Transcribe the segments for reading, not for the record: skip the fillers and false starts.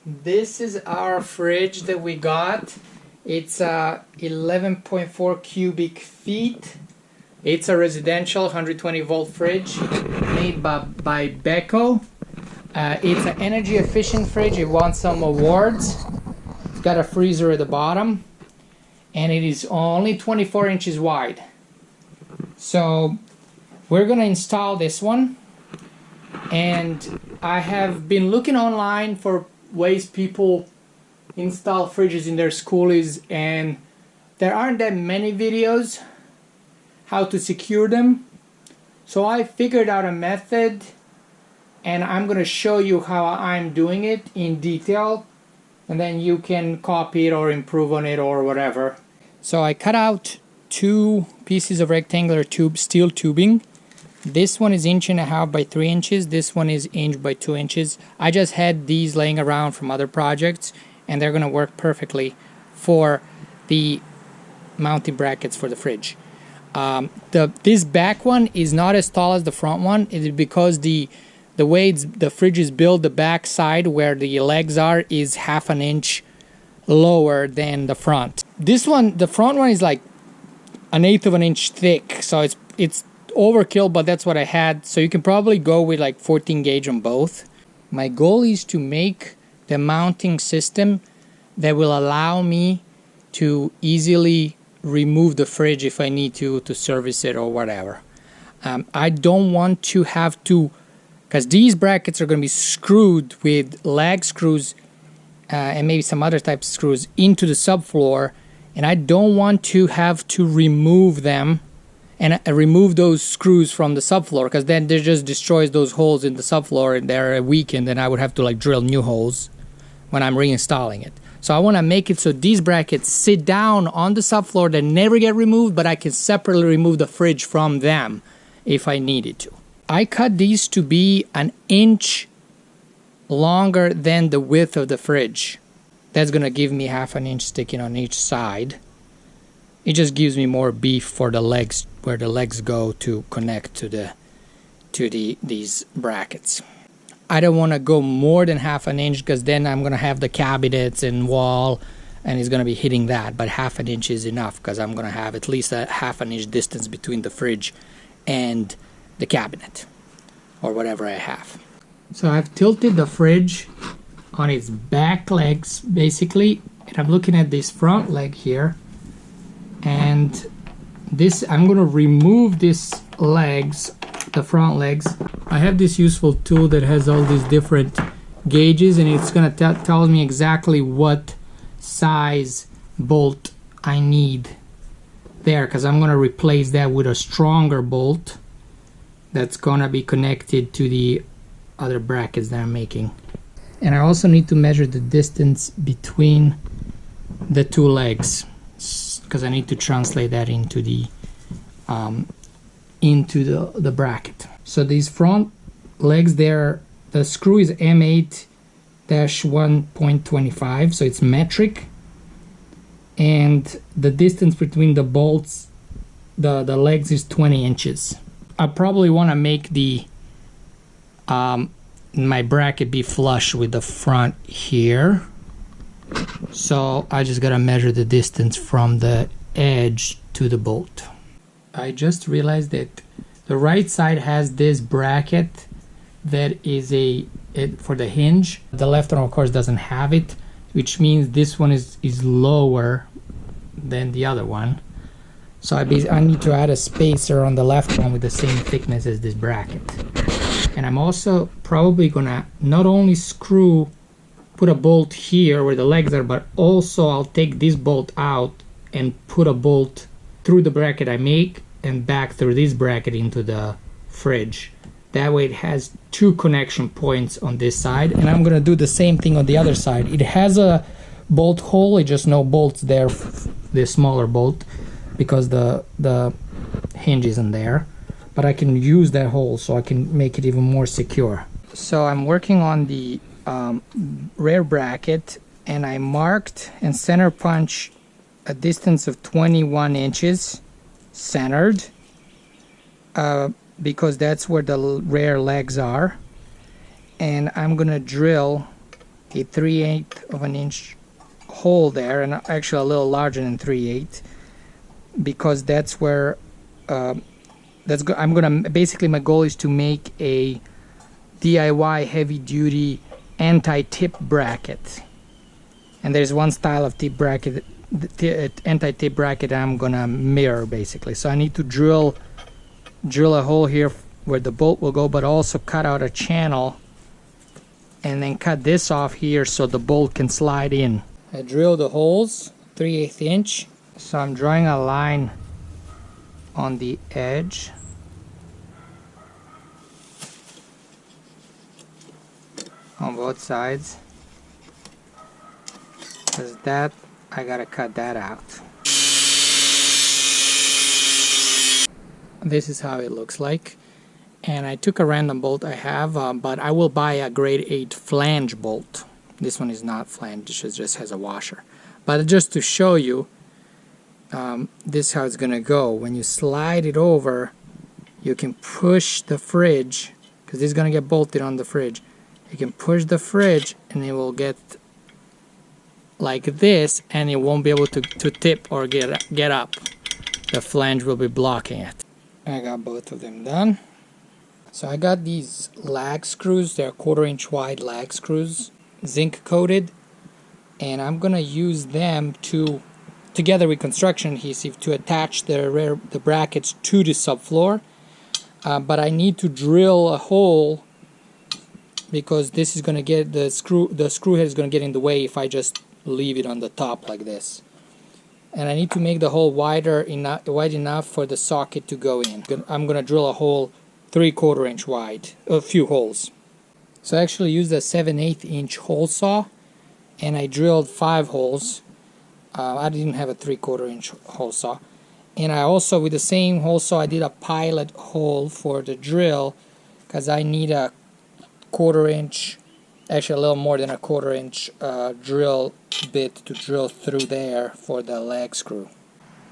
This is our fridge that we got. It's 11.4 cubic feet. It's a residential 120 volt fridge made by Beko. It's an energy efficient fridge. It won some awards. It's got a freezer at the bottom and it is only 24 inches wide. So we're gonna install this one, and I have been looking online for ways people install fridges in their Skoolies, and there aren't that many videos how to secure them. So I figured out a method, and I'm going to show you how I'm doing it in detail, and then you can copy it or improve on it or whatever. So I cut out 2 pieces of rectangular steel tubing. This one is 1.5 inches by 3 inches. This one is 1 inch by 2 inches. I just had these laying around from other projects, and they're going to work perfectly for the mounting brackets for the fridge. This back one is not as tall as the front one. It is because the way the fridge is built, the back side where the legs are is 1/2 inch lower than the front. This one, the front one, is like 1/8 inch thick, so it's overkill, but that's what I had. So you can probably go with like 14 gauge on both. My goal is to make the mounting system that will allow me to easily remove the fridge if I need to service it or whatever. I don't want to have to, because these brackets are going to be screwed with lag screws and maybe some other types of screws into the subfloor, and I don't want to have to remove them and remove those screws from the subfloor, because then they just destroys those holes in the subfloor and they're weakened, and I would have to like drill new holes when I'm reinstalling it. So I want to make it so these brackets sit down on the subfloor, they never get removed, but I can separately remove the fridge from them if I needed to. I cut these to be 1 inch longer than the width of the fridge. That's going to give me 1/2 inch sticking on each side. It just gives me more beef for the legs, where the legs go to connect to these brackets. I don't want to go more than 1/2 inch, because then I'm going to have the cabinets and wall and it's going to be hitting that. But 1/2 inch is enough, because I'm going to have at least a 1/2 inch distance between the fridge and the cabinet or whatever I have. So I've tilted the fridge on its back legs basically, and I'm looking at this front leg here, and this, I'm going to remove these legs, the front legs. I have this useful tool that has all these different gauges, and it's going to tell me exactly what size bolt I need there, because I'm going to replace that with a stronger bolt that's going to be connected to the other brackets that I'm making. And I also need to measure the distance between the 2 legs, because I need to translate that into the bracket. So these front legs there, the screw is M8-1.25, so it's metric, and the distance between the bolts, the legs, is 20 inches. I probably want to make the my bracket be flush with the front here, so I just gotta measure the distance from the edge to the bolt. I just realized that the right side has this bracket that is for the hinge. The left one of course doesn't have it, which means this one is lower than the other one. So I need to add a spacer on the left one with the same thickness as this bracket. And I'm also probably gonna not only put a bolt here where the legs are, but also I'll take this bolt out and put a bolt through the bracket I make and back through this bracket into the fridge. That way it has 2 connection points on this side, and I'm gonna do the same thing on the other side. It has a bolt hole, it just no bolts there, this smaller bolt, because the hinge isn't there, but I can use that hole so I can make it even more secure. So I'm working on the rear bracket, and I marked and center punch a distance of 21 inches centered, because that's where the rear legs are, and I'm gonna drill a 3/8 of an inch hole there, and actually a little larger than 3/8, because that's where I'm gonna basically, my goal is to make a DIY heavy-duty anti-tip bracket. And there's one style of tip bracket, anti-tip bracket, I'm gonna mirror basically. So I need to drill a hole here where the bolt will go, but also cut out a channel and then cut this off here so the bolt can slide in. I drilled the holes 3/8 inch, so I'm drawing a line on the edge. On both sides, because that, I gotta cut that out. This is how it looks like, and I took a random bolt I have, but I will buy a grade 8 flange bolt. This one is not flange, it just has a washer. But just to show you, this is how it's gonna go. When you slide it over, you can push the fridge, because this is gonna get bolted on the fridge. You can push the fridge and it will get like this, and it won't be able to tip or get up. The flange will be blocking it. I got both of them done. So I got these lag screws, they're 1/4 inch wide lag screws, zinc coated, and I'm gonna use them to, together with construction adhesive, to attach the brackets to the subfloor. But I need to drill a hole, because this is gonna get the screw head is gonna get in the way if I just leave it on the top like this. And I need to make the hole wide enough for the socket to go in. I'm gonna drill a hole 3/4 inch wide, a few holes. So I actually used a 7/8 inch hole saw, and I drilled 5 holes. I didn't have a 3/4 inch hole saw. And I also, with the same hole saw, I did a pilot hole for the drill, because I need a 1/4 inch, actually a little more than a 1/4 inch drill bit to drill through there for the lag screw.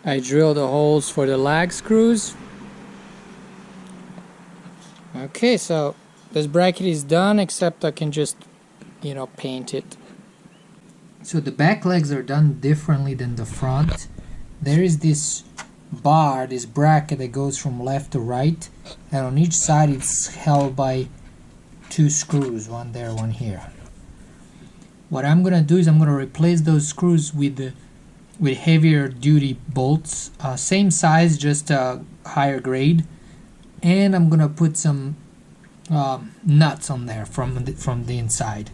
I drilled the holes for the lag screws. Okay, so this bracket is done, except I can just, paint it. So the back legs are done differently than the front. There is this bar, this bracket that goes from left to right, and on each side it's held by 2 screws, one there, one here. What I'm gonna do is I'm gonna replace those screws with heavier duty bolts, same size, just a higher grade, and I'm gonna put some nuts on there from the inside.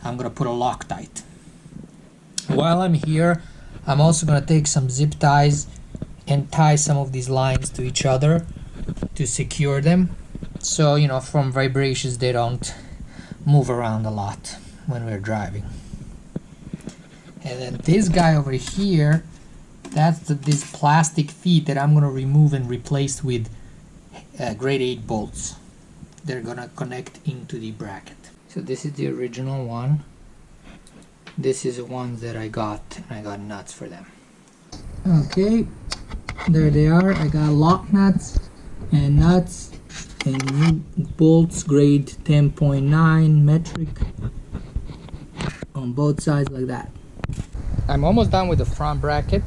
I'm gonna put a Loctite. While I'm here, I'm also gonna take some zip ties and tie some of these lines to each other to secure them. So, from vibrations they don't move around a lot when we're driving. And then this guy over here, that's this plastic feet that I'm going to remove and replace with grade 8 bolts. They're going to connect into the bracket. So this is the original one. This is the ones that I got, and I got nuts for them. Okay, there they are. I got lock nuts and nuts and new bolts, grade 10.9 metric on both sides like that. I'm almost done with the front bracket.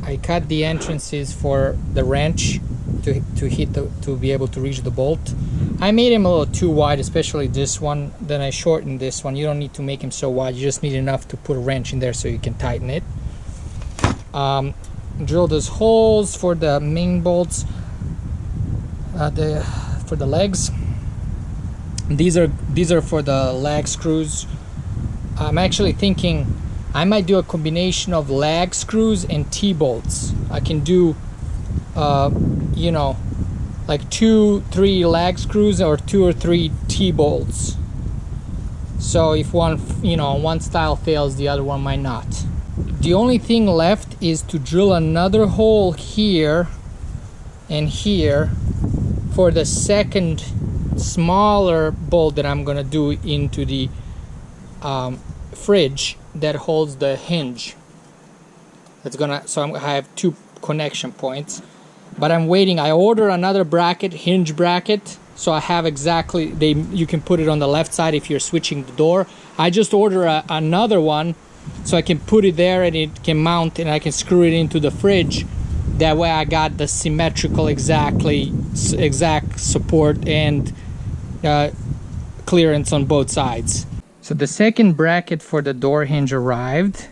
I cut the entrances for the wrench to be able to reach the bolt. I made him a little too wide, especially this one. Then I shortened this one. You don't need to make him so wide, you just need enough to put a wrench in there so you can tighten it. Drill those holes for the main bolts, for the legs. These are for the lag screws. I'm actually thinking I might do a combination of lag screws and T-bolts. I can do like 2-3 lag screws or 2 or 3 T-bolts. So if one style fails, the other one might not. The only thing left is to drill another hole here and here for the second smaller bolt that I'm gonna do into the fridge that holds the hinge. I have 2 connection points, but I'm waiting. I ordered another bracket, hinge bracket, so I have exactly, you can put it on the left side if you're switching the door. I just order another one so I can put it there and it can mount and I can screw it into the fridge. That way I got the symmetrical exact support and clearance on both sides. So the second bracket for the door hinge arrived.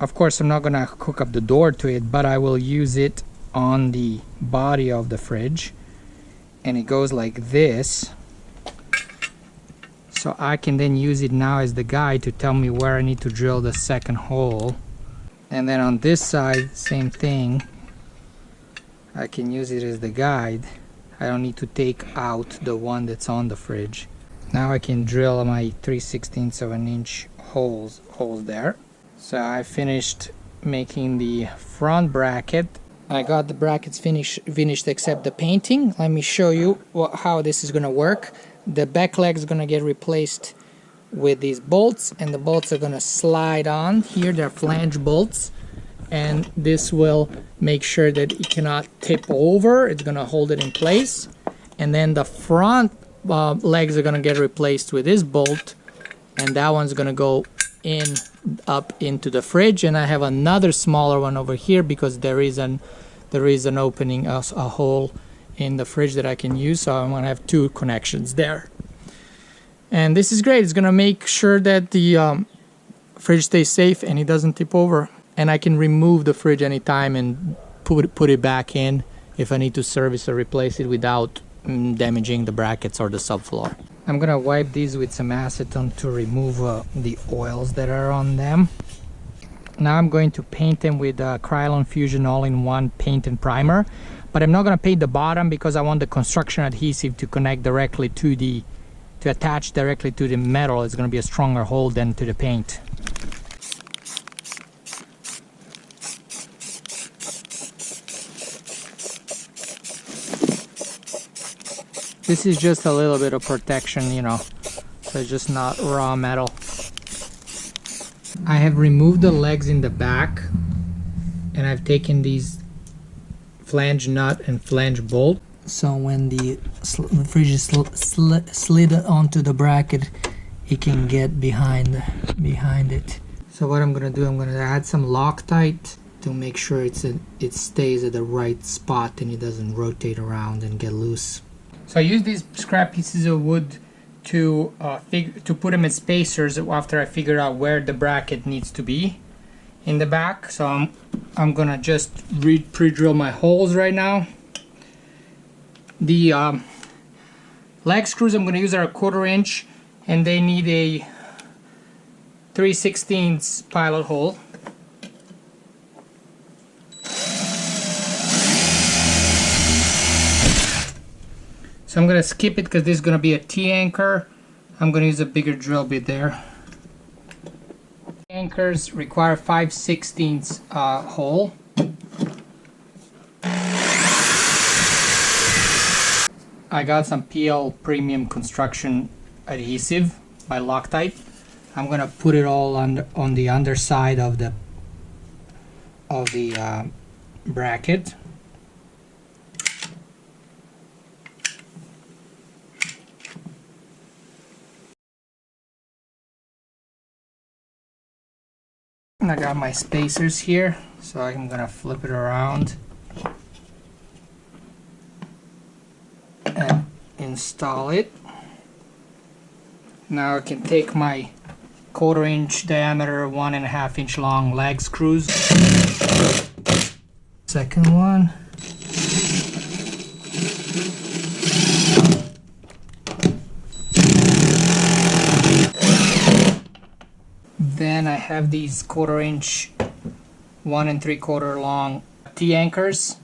Of course I'm not gonna hook up the door to it, but I will use it on the body of the fridge, and it goes like this, so I can then use it now as the guide to tell me where I need to drill the second hole. And then on this side, same thing, I can use it as the guide. I don't need to take out the one that's on the fridge. Now I can drill my 3/16 of an inch holes there. So I finished making the front bracket. I got the brackets finished except the painting. Let me show you how this is gonna work. The back leg is gonna get replaced with these bolts, and the bolts are gonna slide on. Here they're flange bolts, and this will make sure that it cannot tip over. It's gonna hold it in place. And then the front legs are gonna get replaced with this bolt, and that one's gonna go in up into the fridge. And I have another smaller one over here because there is an opening, a hole in the fridge that I can use, so I'm gonna have two connections there. And this is great. It's gonna make sure that the fridge stays safe and it doesn't tip over. And I can remove the fridge anytime and put it back in if I need to service or replace it without damaging the brackets or the subfloor. I'm gonna wipe these with some acetone to remove the oils that are on them. Now I'm going to paint them with Krylon Fusion all-in-one paint and primer, but I'm not gonna paint the bottom because I want the construction adhesive to connect directly to attach directly to the metal. It's gonna be a stronger hold than to the paint. This is just a little bit of protection, you know, so it's just not raw metal. I have removed the legs in the back, and I've taken these flange nut and flange bolt. So when the fridge is slid onto the bracket, it can get behind it. So what I'm gonna do, I'm gonna add some Loctite to make sure it stays at the right spot and it doesn't rotate around and get loose. So I use these scrap pieces of wood to put them as spacers after I figure out where the bracket needs to be in the back. So I'm gonna just pre-drill my holes right now. The leg screws I'm gonna use are a 1/4 inch, and they need a 3/16 pilot hole. So I'm gonna skip it because this is gonna be a T-anchor. I'm gonna use a bigger drill bit there. Anchors require 5/16 hole. I got some PL Premium Construction adhesive by Loctite. I'm gonna put it all on the underside of the bracket. And I got my spacers here, so I'm gonna flip it around and install it. Now I can take my 1/4 inch diameter, 1.5 inch long leg screws. Second one. Then I have these 1/4 inch, 1 3/4 long T-anchors,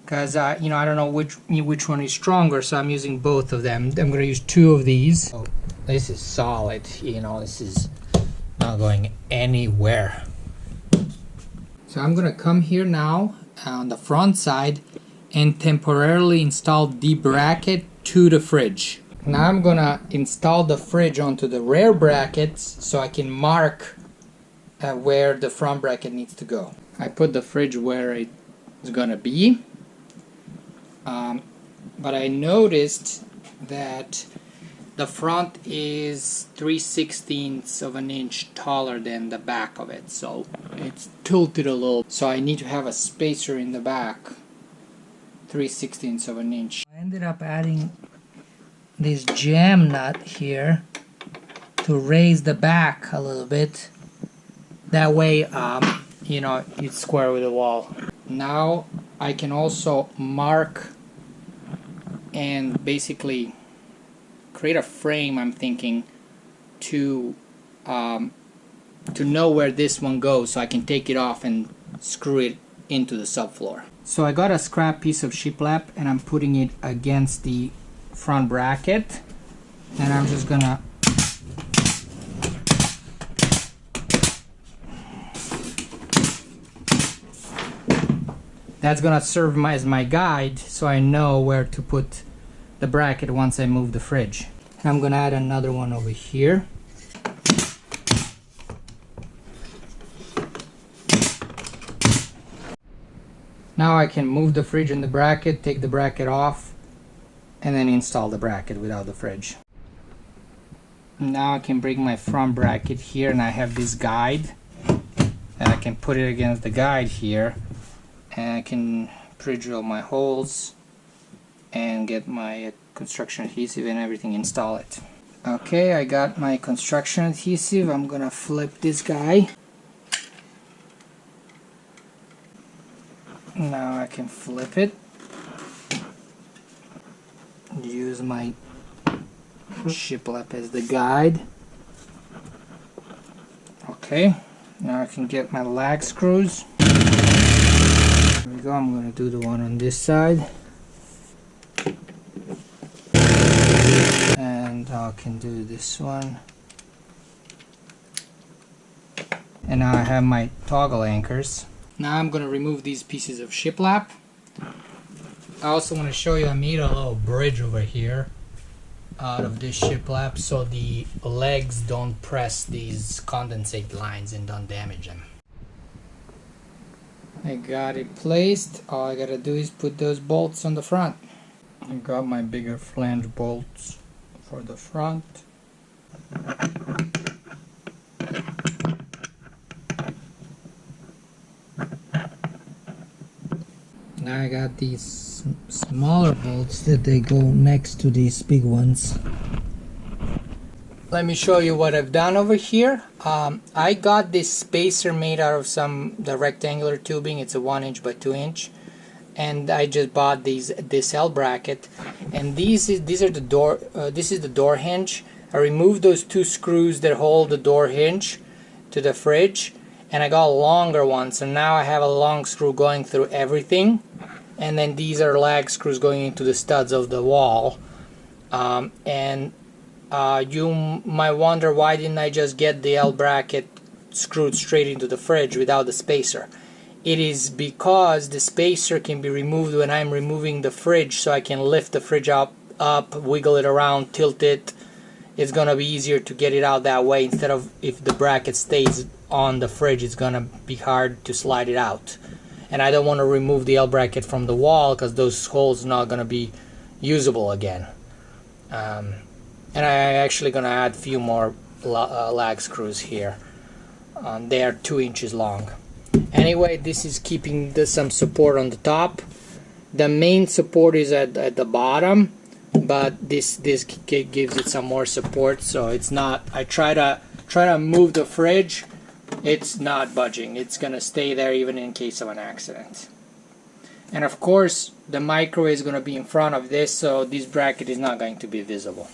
because you know, I don't know which one is stronger, so I'm using both of them. I'm going to use 2 of these. Oh, this is solid, you know, this is not going anywhere. So I'm going to come here now on the front side and temporarily install the bracket to the fridge. Now I'm gonna install the fridge onto the rear brackets so I can mark where the front bracket needs to go. I put the fridge where it's gonna be. but I noticed that the front is 3/16 of an inch taller than the back of it, so it's tilted a little. So I need to have a spacer in the back, 3/16 of an inch. I ended up adding this jam nut here to raise the back a little bit. That way, you know, it's square with the wall. Now I can also mark and basically create a frame, I'm thinking, to know where this one goes, so I can take it off and screw it into the subfloor. So I got a scrap piece of shiplap and I'm putting it against the front bracket, and I'm just gonna that's gonna serve as my guide, so I know where to put the bracket once I move the fridge. And I'm gonna add another one over here. Now I can move the fridge in the bracket, take the bracket off, and then install the bracket without the fridge. Now I can bring my front bracket here, and I have this guide, and I can put it against the guide here, and I can pre-drill my holes and get my construction adhesive and everything, install it. Okay, I got my construction adhesive. I'm gonna flip this guy. Now I can flip it. Use my shiplap as the guide. Okay, now I can get my lag screws. There we go. I'm gonna do the one on this side. And I can do this one. And now I have my toggle anchors. Now I'm going to remove these pieces of shiplap. I also want to show you I made a little bridge over here out of this shiplap so the legs don't press these condensate lines and don't damage them. I got it placed. All I gotta do is put those bolts on the front. I got my bigger flange bolts for the front. Now I got these smaller bolts that they go next to these big ones. Let me show you what I've done over here. I got this spacer made out of the rectangular tubing. It's a 1" by 2", and I just bought this L bracket. And this is the door hinge. I removed those 2 screws that hold the door hinge to the fridge, and I got a longer one. So now I have a long screw going through everything, and then these are lag screws going into the studs of the wall. You might wonder, why didn't I just get the L bracket screwed straight into the fridge without the spacer? It is because the spacer can be removed when I'm removing the fridge, so I can lift the fridge up, wiggle it around, tilt it. It's gonna be easier to get it out that way, instead of if the bracket stays on the fridge, it's gonna be hard to slide it out. And I don't want to remove the L bracket from the wall because those holes are not gonna be usable again. And I'm actually gonna add a few more lag screws here. They are 2 inches long. Anyway, this is keeping some support on the top. The main support is at the bottom, but this gives it some more support. So it's not. I try to move the fridge. It's not budging. It's gonna stay there even in case of an accident. And of course, the microwave is gonna be in front of this, so this bracket is not going to be visible.